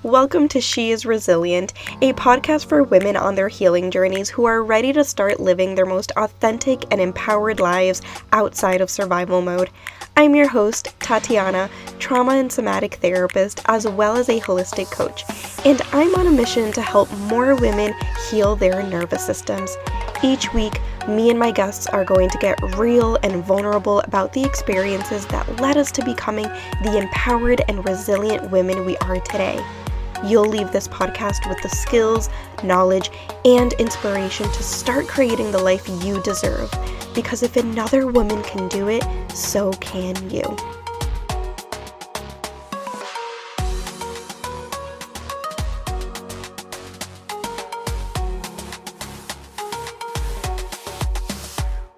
Welcome to She is Resilient, a podcast for women on their healing journeys who are ready to start living their most authentic and empowered lives outside of survival mode. I'm your host, Tatiana, trauma and somatic therapist, as well as a holistic coach, and I'm on a mission to help more women heal their nervous systems. Each week, me and my guests are going to get real and vulnerable about the experiences that led us to becoming the empowered and resilient women we are today. You'll leave this podcast with the skills, knowledge, and inspiration to start creating the life you deserve. Because if another woman can do it, so can you.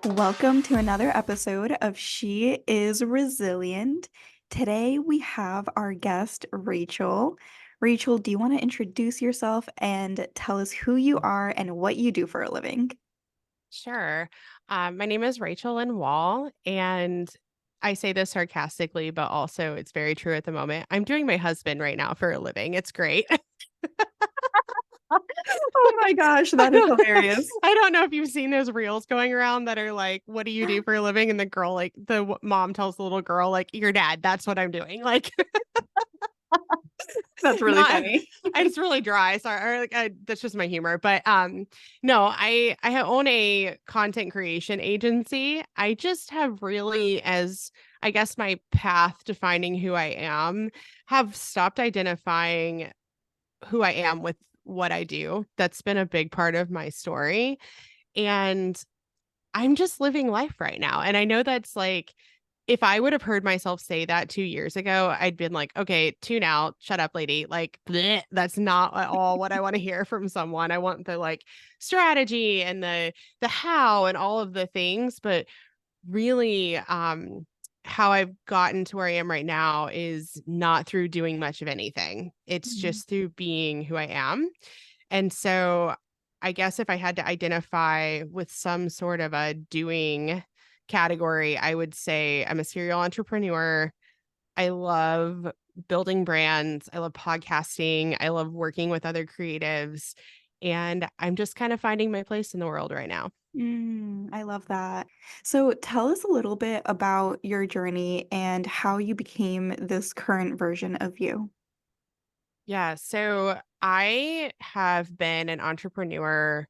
Welcome to another episode of She is Resilient. Today we have our guest, Rachel. Rachel, do you want to introduce yourself and tell us who you are and what you do for a living? Sure. My name is Lynne Wall, and I say this sarcastically, but also it's very true at the moment. I'm doing my husband right now for a living. It's great. Oh my gosh, I that is don't, hilarious. I don't know if you've seen those reels going around that are like, "What do you do for a living?" And the girl, like mom tells the little girl, like, "Your dad. That's what I'm doing." Like, That's really not funny. it's really dry. Sorry, or like that's just my humor. But no, I own a content creation agency. I just have really, as I guess my path to finding who I am, have stopped identifying who I am with what I do. That's been a big part of my story. And I'm just living life right now. And I know that's like, if I would have heard myself say that 2 years ago, I'd been like, "Okay, tune out. Shut up, lady." Like, bleh, that's not at all what I wanna hear from someone. I want the, like, strategy and the how and all of the things, but really, how I've gotten to where I am right now is not through doing much of anything. It's Mhm. just through being who I am. And so I guess if I had to identify with some sort of a doing category, I would say I'm a serial entrepreneur. I love building brands. I love podcasting. I love working with other creatives. And I'm just kind of finding my place in the world right now. I love that. So tell us a little bit about your journey and how you became this current version of you. Yeah. So I have been an entrepreneur,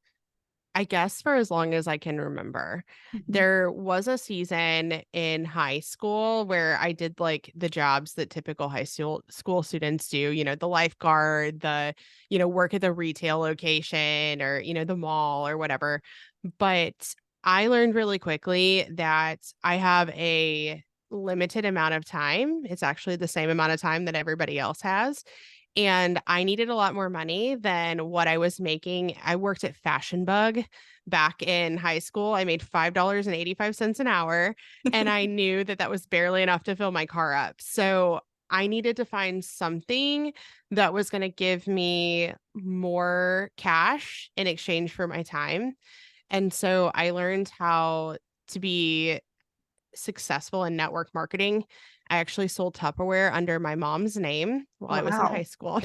I guess, for as long as I can remember. Mhm. There was a season in high school where I did like the jobs that typical high school students do, the lifeguard, work at the retail location or, the mall or whatever. But I learned really quickly that I have a limited amount of time. It's actually the same amount of time that everybody else has, and I needed a lot more money than what I was making. I worked at Fashion Bug back in high school. I made $5.85 an hour, and I knew that that was barely enough to fill my car up. So I needed to find something that was going to give me more cash in exchange for my time. And so I learned how to be successful in network marketing. I actually sold Tupperware under my mom's name while I was in high Wow. school.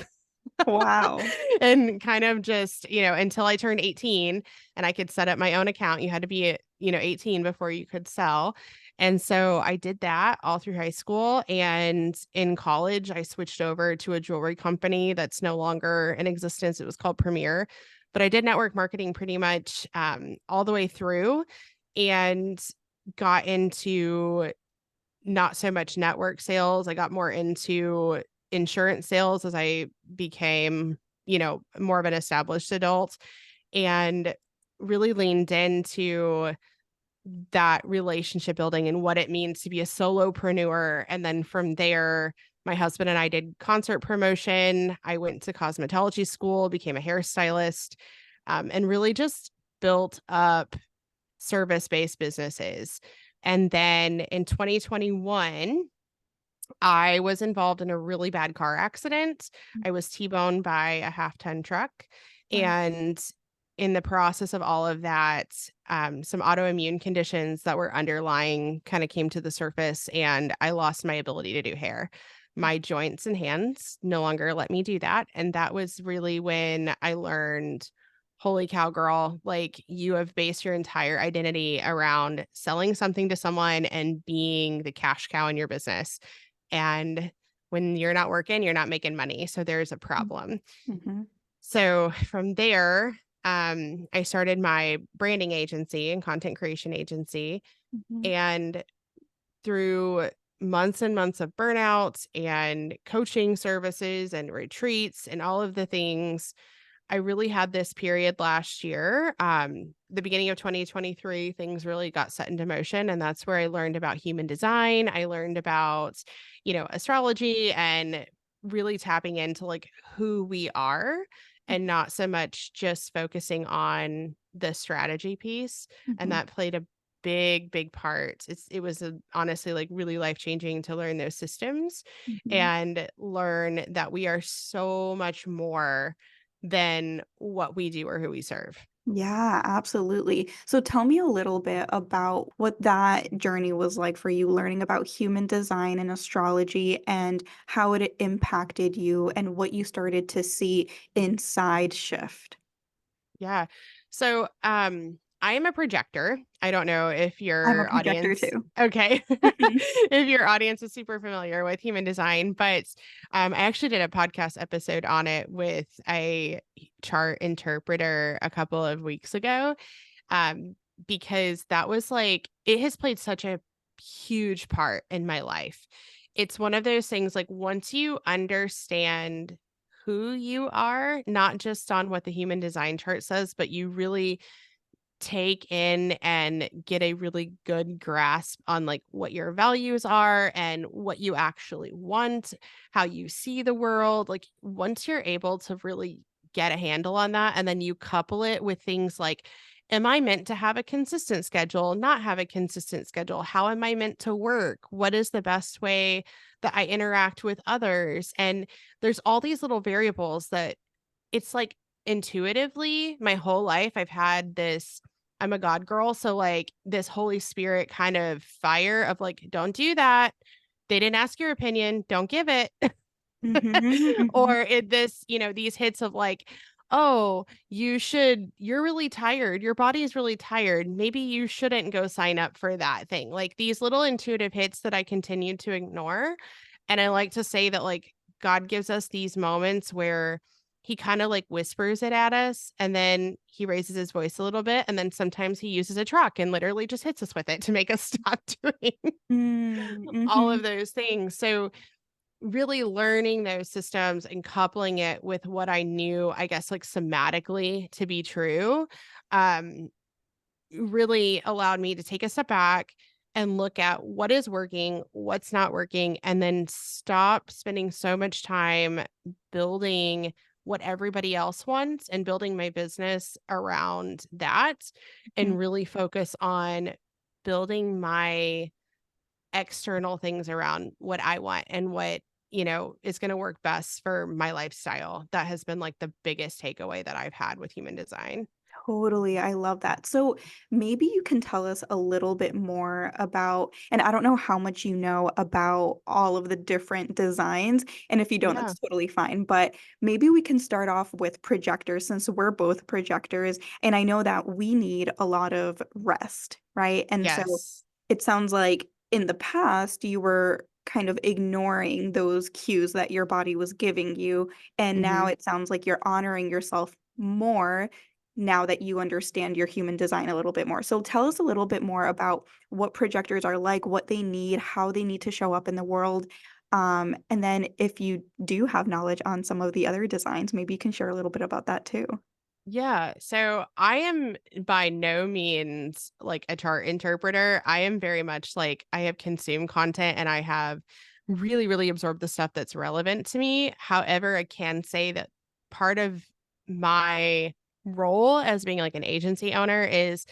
Wow. And kind of just, until I turned 18 and I could set up my own account. You had to be, 18 before you could sell. And so I did that all through high school. And in college, I switched over to a jewelry company that's no longer in existence. It was called Premier. But I did network marketing pretty much all the way through and got into not so much network sales. I got more into insurance sales as I became, more of an established adult, and really leaned into that relationship building and what it means to be a solopreneur. And then from there, my husband and I did concert promotion. I went to cosmetology school, became a hairstylist, and really just built up service-based businesses. And then in 2021, I was involved in a really bad car accident. I was T-boned by a half-ton truck, Wow. and in the process of all of that, some autoimmune conditions that were underlying kind of came to the surface, and I lost my ability to do hair. My joints and hands no longer let me do that. And that was really when I learned, holy cow, girl, like you have based your entire identity around selling something to someone and being the cash cow in your business. And when you're not working, you're not making money. So there's a problem. Mm-hmm. So from there, I started my branding agency and content creation agency. Mm-hmm. And through months and months of burnout and coaching services and retreats and all of the things, I really had this period last year. The beginning of 2023, things really got set into motion. And that's where I learned about human design. I learned about, astrology and really tapping into like who we are and not so much just focusing on the strategy piece. And Mm-hmm. that played a big part. It was honestly like really life-changing to learn those systems Mm-hmm. and learn that we are so much more than what we do or who we serve. Yeah, absolutely. So tell me a little bit about what that journey was like for you, learning about human design and astrology and how it impacted you and what you started to see inside shift. Yeah. So, I am a projector. I don't know if I'm a your projector audience too. okay. Mhm. If your audience is super familiar with human design, but, I actually did a podcast episode on it with a chart interpreter a couple of weeks ago, um, because that was like it has played such a huge part in my life. It's one of those things like once you understand who you are, not just on what the human design chart says, but you really take in and get a really good grasp on like what your values are and what you actually want, how you see the world. Like once you're able to really get a handle on that and then you couple it with things like am I meant to have a consistent schedule, not have a consistent schedule? How am I meant to work? What is the best way that I interact with others? And there's all these little variables that it's like intuitively my whole life I've had this I'm a God girl, so like this Holy Spirit kind of fire of like, don't do that. They didn't ask your opinion, don't give it. Mhm, mhm, Or this, these hits of like, oh, you're really tired. Your body is really tired. Maybe you shouldn't go sign up for that thing. Like these little intuitive hits that I continue to ignore. And I like to say that like God gives us these moments where he kind of like whispers it at us and then he raises his voice a little bit. And then sometimes he uses a truck and literally just hits us with it to make us stop doing mm, all mhm, of those things. So really learning those systems and coupling it with what I knew, I guess, like somatically to be true, um, really allowed me to take a step back and look at what is working, what's not working, and then stop spending so much time building what everybody else wants and building my business around that mhm. and really focus on building my external things around what I want and what, is going to work best for my lifestyle. That has been like the biggest takeaway that I've had with human design. Totally, I love that. So maybe you can tell us a little bit more about, and I don't know how much you know about all of the different designs, and if you don't, Yeah. that's totally fine. But maybe we can start off with projectors since we're both projectors, and I know that we need a lot of rest, right? And so Yes. it sounds like in the past you were kind of ignoring those cues that your body was giving you, and now Hmm. it sounds like you're honoring yourself more now that you understand your human design a little bit more. So tell us a little bit more about what projectors are like, what they need, how they need to show up in the world. And then if you do have knowledge on some of the other designs, maybe you can share a little bit about that too. Yeah. So I am by no means like a chart interpreter. I am very much like I have consumed content and I have really absorbed the stuff that's relevant to me. However, I can say that part of my role as being like an agency owner is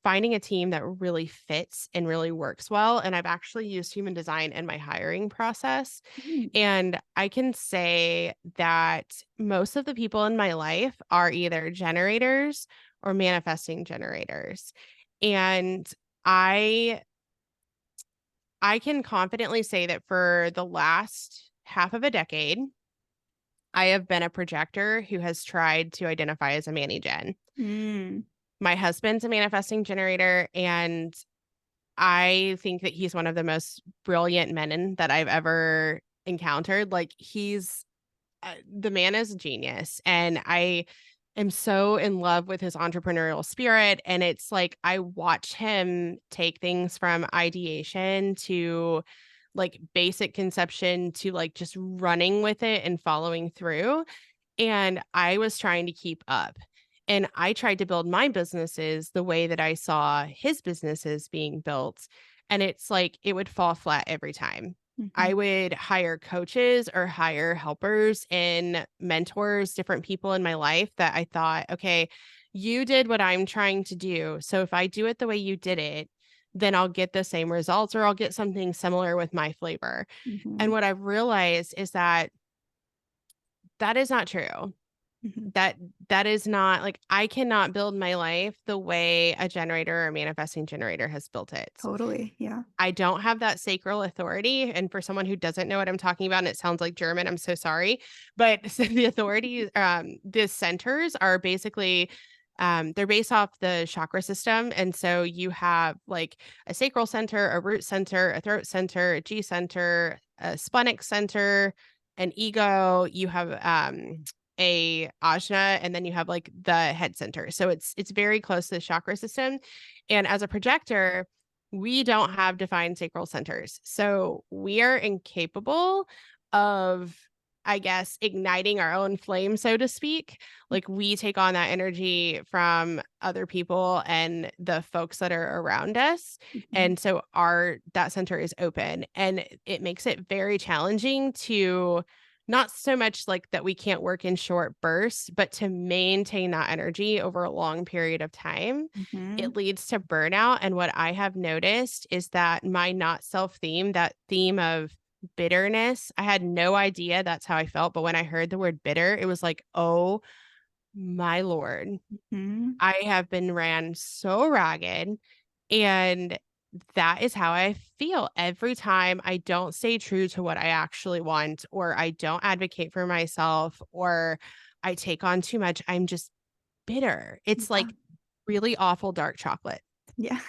finding a team that really fits and really works well. And I've actually used human design in my hiring process. Mm, And I can say that most of the people in my life are either generators or manifesting generators. And I I can confidently say that for the last half of a decade, I have been a projector who has tried to identify as a Manny-Gen. Mm. My husband's a manifesting generator, and I think that he's one of the most brilliant men that I've ever encountered. Like, he's the man is a genius, and I am so in love with his entrepreneurial spirit. And it's like I watch him take things from ideation to like basic conception to like just running with it and following through. And I was trying to keep up. And I tried to build my businesses the way that I saw his businesses being built. And it's like it would fall flat every time. I Mhm. would hire coaches or hire helpers and mentors, different people in my life that I thought, okay, you did what I'm trying to do. So if I do it the way you did it, then I'll get the same results or I'll get something similar with my flavor. And Mhm. what I've realized is that that is not true. Mhm. That that is not like I cannot build my life the way a generator or manifesting generator has built it. Totally. Yeah. I don't have that sacral authority. And for someone who doesn't know what I'm talking about, and it sounds like German, I'm so sorry. But so the authority, the centers are basically, they're based off the chakra system. And so you have like a sacral center, a root center, a throat center, a G center, a splenic center, an ego. You have a ajna, and then you have like the head center. So it's very close to the chakra system. And as a projector, we don't have defined sacral centers. So we are incapable of, I guess, igniting our own flame, so to speak. Like we take on that energy from other people and the folks that are around us. Mhm. And so that center is open, and it makes it very challenging to not so much like that we can't work in short bursts, but to maintain that energy over a long period of time. Mhm. It leads to burnout. And what I have noticed is that my not self theme, that theme of bitterness, I had no idea that's how I felt. But when I heard the word bitter, it was like, oh my Lord, Mhm. I have been ran so ragged. And that is how I feel every time I don't stay true to what I actually want, or I don't advocate for myself, or I take on too much. I'm just bitter. It's Yeah. like really awful dark chocolate. Yeah.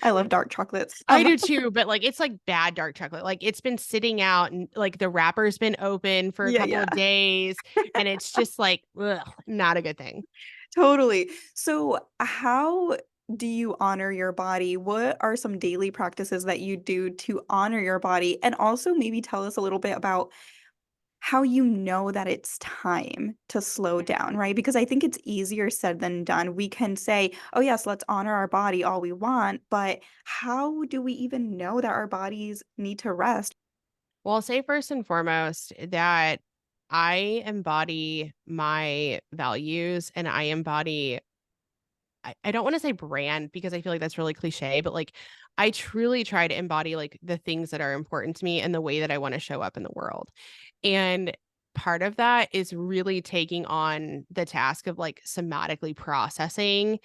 I love dark chocolates. I do too, but like it's like bad dark chocolate. Like it's been sitting out and like the wrapper's been open for a Yeah, couple yeah. of days, and it's just like ugh, not a good thing. Totally. So, how do you honor your body? What are some daily practices that you do to honor your body? And also maybe tell us a little bit about how you know that it's time to slow down, right? Because I think it's easier said than done. We can say, "Oh, yes, let's honor our body all we want," but how do we even know that our bodies need to rest? Well, I'll say first and foremost that I embody my values and I embody, I don't want to say brand because I feel like that's really cliche, but like I truly try to embody like the things that are important to me and the way that I want to show up in the world. And part of that is really taking on the task of like somatically processing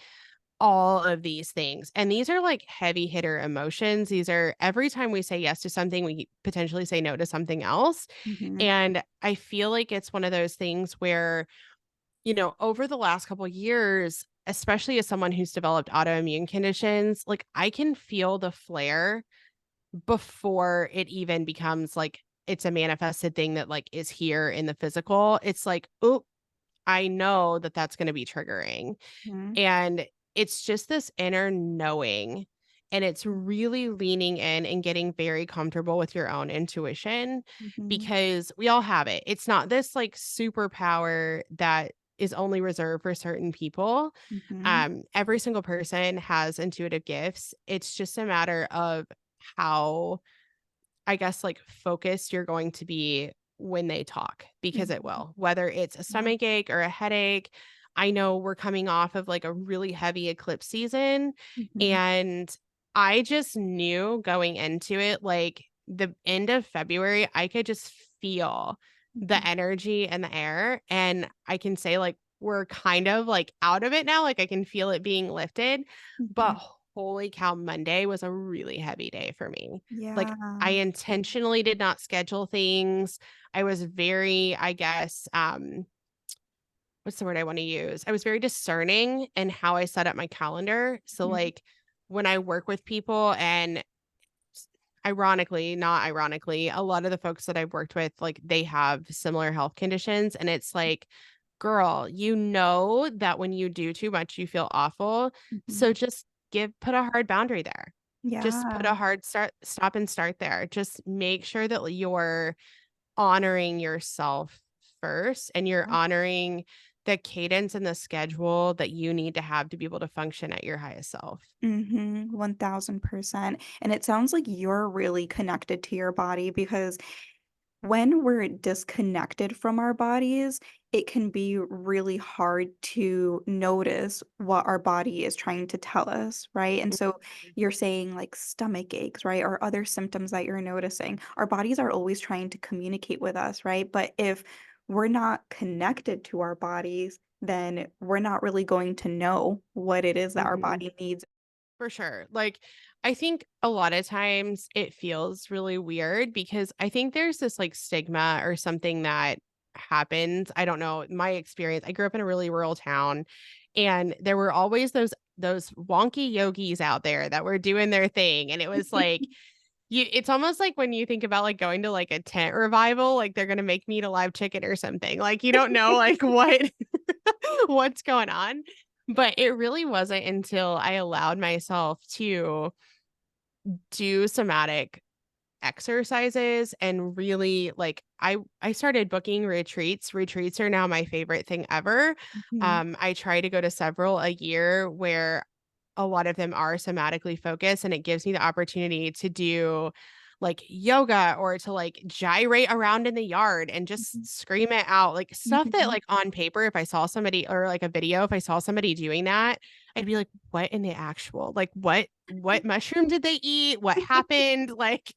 all of these things. And these are like heavy hitter emotions. These are every time we say yes to something, we potentially say no to something else. Mhm. And I feel like it's one of those things where, over the last couple years, especially as someone who's developed autoimmune conditions, like I can feel the flare before it even becomes like it's a manifested thing that like is here in the physical. It's like, oh, I know that that's going to be triggering. Mhm. And it's just this inner knowing. And it's really leaning in and getting very comfortable with your own intuition Mhm. because we all have it. It's not this like superpower that is only reserved for certain people. Mhm. Every single person has intuitive gifts. It's just a matter of how, I guess, like, focused you're going to be when they talk, because it Mhm. will. Whether it's a Yeah. stomach ache or a headache. I know we're coming off of, like, a really heavy eclipse season, Mhm. and I just knew going into it, like, the end of February, I could just feel the Mhm. energy and the air, and I can say, like, we're kind of, like, out of it now, like, I can feel it being lifted, but Mhm. holy cow, Monday was a really heavy day for me. Like, I Yeah. intentionally did not schedule things. I was very, I guess, what's the word I want to use? I was very discerning in how I set up my calendar. So, Mhm. like, when I work with people, and ironically, not ironically, a lot of the folks that I've worked with, like, they have similar health conditions. And it's like, girl, you know that when you do too much, you feel awful. Mhm. So just put a hard boundary there. Just put a Yeah. hard stop and start there. Just make sure that you're honoring yourself first, and you're honoring the cadence and the schedule that you need to have to be able to function at your highest self. 1000%. And it sounds like you're really connected to your body because when we're disconnected from our bodies, it can be really hard to notice what our body is trying to tell us, right? And so Mhm. you're saying like stomach aches, right? Or other symptoms that you're noticing. Our bodies are always trying to communicate with us, right? But if we're not connected to our bodies, then we're not really going to know what it is that our Mhm. body needs. For sure. Like, I think a lot of times it feels really weird because I think there's this like stigma or something that happens. I don't know. My experience, I grew up in a really rural town, and there were always those wonky yogis out there that were doing their thing. And it was like, it's almost like when you think about like going to like a tent revival, like they're gonna make me eat a live chicken or something. Like, you don't know like what what's going on. But it really wasn't until I allowed myself to do somatic exercises and really like I started booking retreats. Retreats are now my favorite thing ever. Mhm. I try to go to several a year where a lot of them are somatically focused, and it gives me the opportunity to do like yoga or to like gyrate around in the yard and just Mhm. scream it out, like stuff that Mhm. like on paper, if I saw somebody or like a video, if I saw somebody doing that, I'd be like, what in the actual, like what mushroom did they eat? What happened? Like,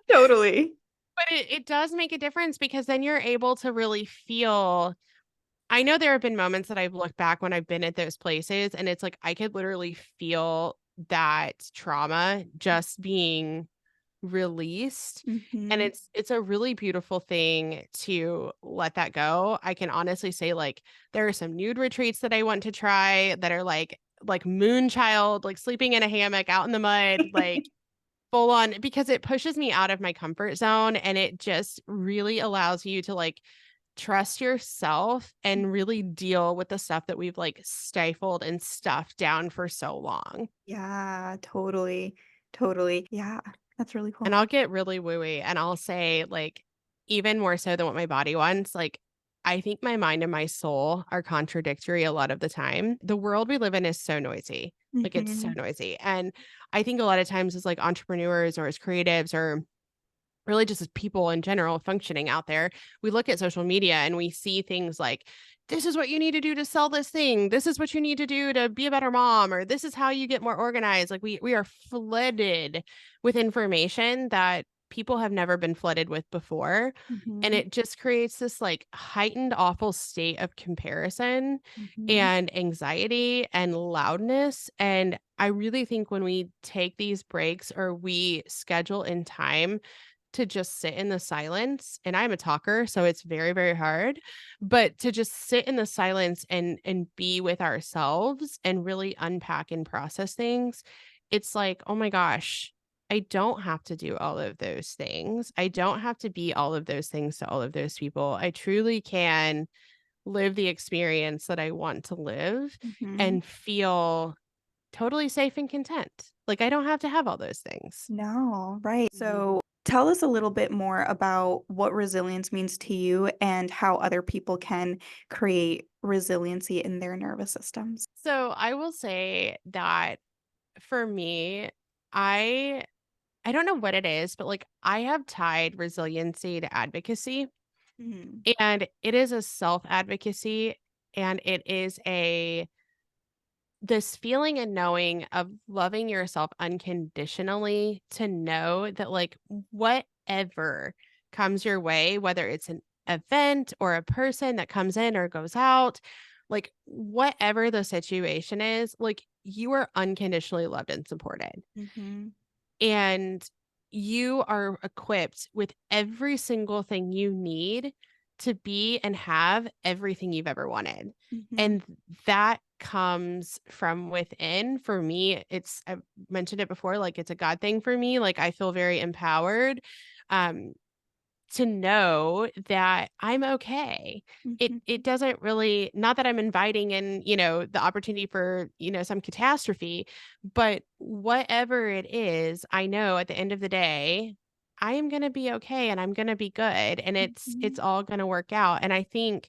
Totally. but it does make a difference because then you're able to really feel. I know there have been moments that I've looked back when I've been at those places, and it's like I could literally feel that trauma just being released. And Mhm. it's a really beautiful thing to let that go. I can honestly say, like, there are some nude retreats that I want to try that are like moonchild, like sleeping in a hammock out in the mud, like full on, because it pushes me out of my comfort zone, and it just really allows you to like trust yourself and really deal with the stuff that we've like stifled and stuffed down for so long. Yeah, totally. Totally. Yeah, that's really cool. And I'll get really wooey and I'll say, like, even more so than what my body wants, like, I think my mind and my soul are contradictory a lot of the time. The world we live in is so noisy. Like, it's so Mhm. noisy. And I think a lot of times as like entrepreneurs or as creatives or really just as people in general functioning out there, we look at social media and we see things like, this is what you need to do to sell this thing. This is what you need to do to be a better mom, or this is how you get more organized. Like, we are flooded with information that people have never been flooded with before. And Mhm. it just creates this like heightened, awful state of comparison Mhm. and anxiety and loudness. And I really think when we take these breaks or we schedule in time to just sit in the silence, and I'm a talker, so it's very, very hard, but to just sit in the silence and be with ourselves and really unpack and process things, it's like, "Oh my gosh, I don't have to do all of those things. I don't have to be all of those things to all of those people. I truly can live the experience that I want to live Mhm. and feel totally safe and content." Like, I don't have to have all those things. No, right. So tell us a little bit more about what resilience means to you and how other people can create resiliency in their nervous systems. So I will say that for me, I I don't know what it is, but like I have tied resiliency to advocacy, Mhm. and it is a self-advocacy, and it is a this feeling and knowing of loving yourself unconditionally, to know that like whatever comes your way, whether it's an event or a person that comes in or goes out, like whatever the situation is, like you are unconditionally loved and supported. Mm-hmm. And you are equipped with every single thing you need to be and have everything you've ever wanted. Mm-hmm. And that comes from within. For me, I've mentioned it before, like it's a God thing for me. Like I feel very empowered. Um, to know that I'm okay. Mm-hmm. It doesn't really, not that I'm inviting in, the opportunity for, some catastrophe, but whatever it is, I know at the end of the day, I am going to be okay and I'm going to be good and it's Mm-hmm. all going to work out. And I think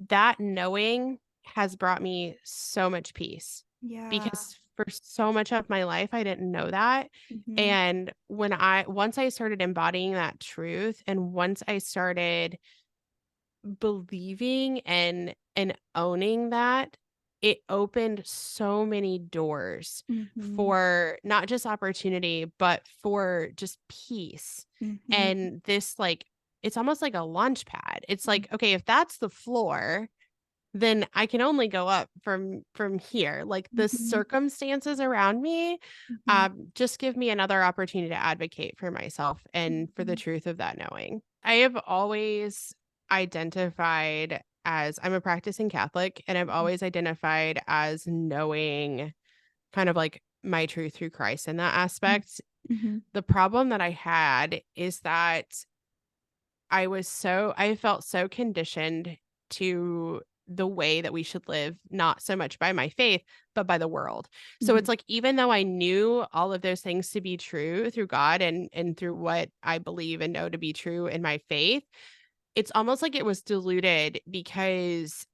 that knowing has brought me so much peace Yeah. because for so much of my life I didn't know that. Mm-hmm. And once I started embodying that truth and once I started believing and owning that, it opened so many doors Mm-hmm. for not just opportunity but for just peace. Mm-hmm. And this, like, it's almost like a launch pad. It's like, okay, if that's the floor, then I can only go up from here. Like the Mm-hmm. circumstances around me, Mm-hmm. just give me another opportunity to advocate for myself and for the truth of that knowing. I have always identified as I'm a practicing Catholic, and I've always identified as knowing kind of like my truth through Christ in that aspect. Mm-hmm. The problem that I had is that I felt so conditioned to the way that we should live, not so much by my faith, but by the world. So Mm-hmm. it's like, even though I knew all of those things to be true through God and through what I believe and know to be true in my faith, it's almost like it was diluted because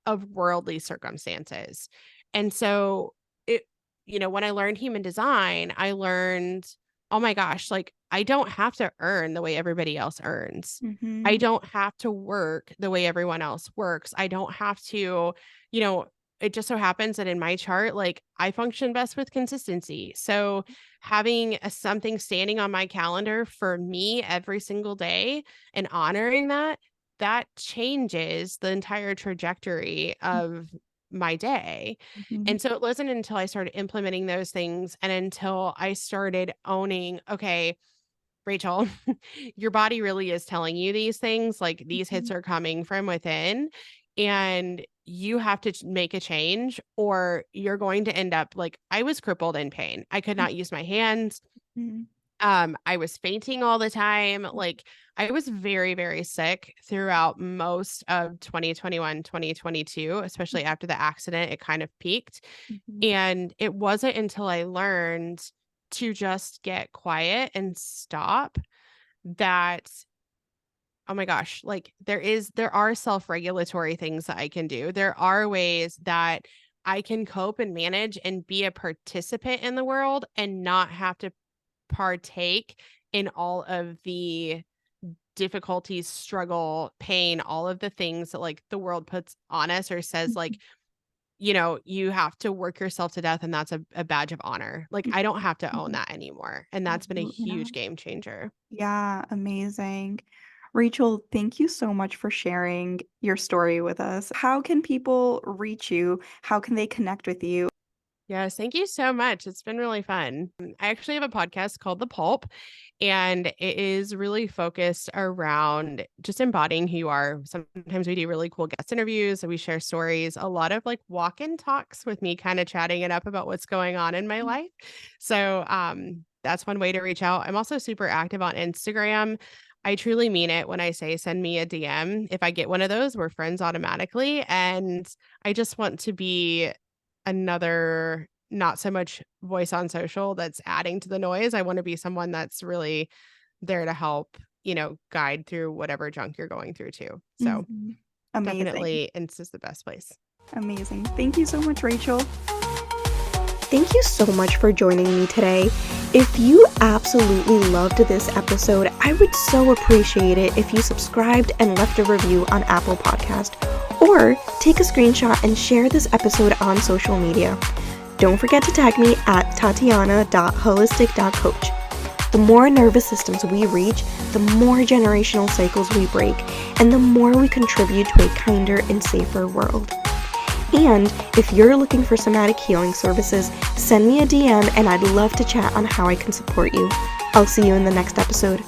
of worldly circumstances. And so it, when I learned human design, I learned, oh my gosh, like I don't have to earn the way everybody else earns. I Mm-hmm. don't have to work the way everyone else works. I don't have to, you know, it just so happens that in my chart, like I function best with consistency. So having something standing on my calendar for me every single day and honoring that changes the entire trajectory of my day. Mm-hmm. And so it wasn't until I started implementing those things and until I started owning, okay, Rachel, your body really is telling you these things. Like these hits are coming from within, and you have to make a change, or you're going to end up like I was crippled in pain. I could not use my hands. Mm-hmm. I was fainting all the time. Like I was very, very sick throughout most of 2021, 2022, especially after the accident, it kind of peaked. Mm-hmm. And it wasn't until I learned to just get quiet and stop that, oh my gosh, like there are self-regulatory things that I can do. There are ways that I can cope and manage and be a participant in the world and not have to partake in all of the difficulties, struggle, pain, all of the things that like the world puts on us or says like, you have to work yourself to death and that's a badge of honor. Like I don't have to own Mm-hmm. that anymore. And that's been a Yeah. huge game changer. Yeah, amazing. Rachel, thank you so much for sharing your story with us. How can people reach you? How can they connect with you? Yes, thank you so much. It's been really fun. I actually have a podcast called The Pulp, and it is really focused around just embodying who you are. Sometimes we do really cool guest interviews and we share stories, a lot of like walk-in talks with me kind of chatting it up about what's going on in my life. So, that's one way to reach out. I'm also super active on Instagram. I truly mean it when I say send me a DM. If I get one of those, we're friends automatically. And I just want to be another not so much voice on social that's adding to the noise. I want to be someone that's really there to help, guide through whatever junk you're going through too. So Mhm. Amazing. definitely Insta's the best place. Amazing. Thank you so much, Rachel. Thank you so much for joining me today. If you absolutely loved this episode, I would so appreciate it if you subscribed and left a review on Apple Podcast, or take a screenshot and share this episode on social media. Don't forget to tag me at tatiana.holistic.coach. The more nervous systems we reach, the more generational cycles we break, and the more we contribute to a kinder and safer world. And if you're looking for somatic healing services, send me a DM and I'd love to chat on how I can support you. I'll see you in the next episode.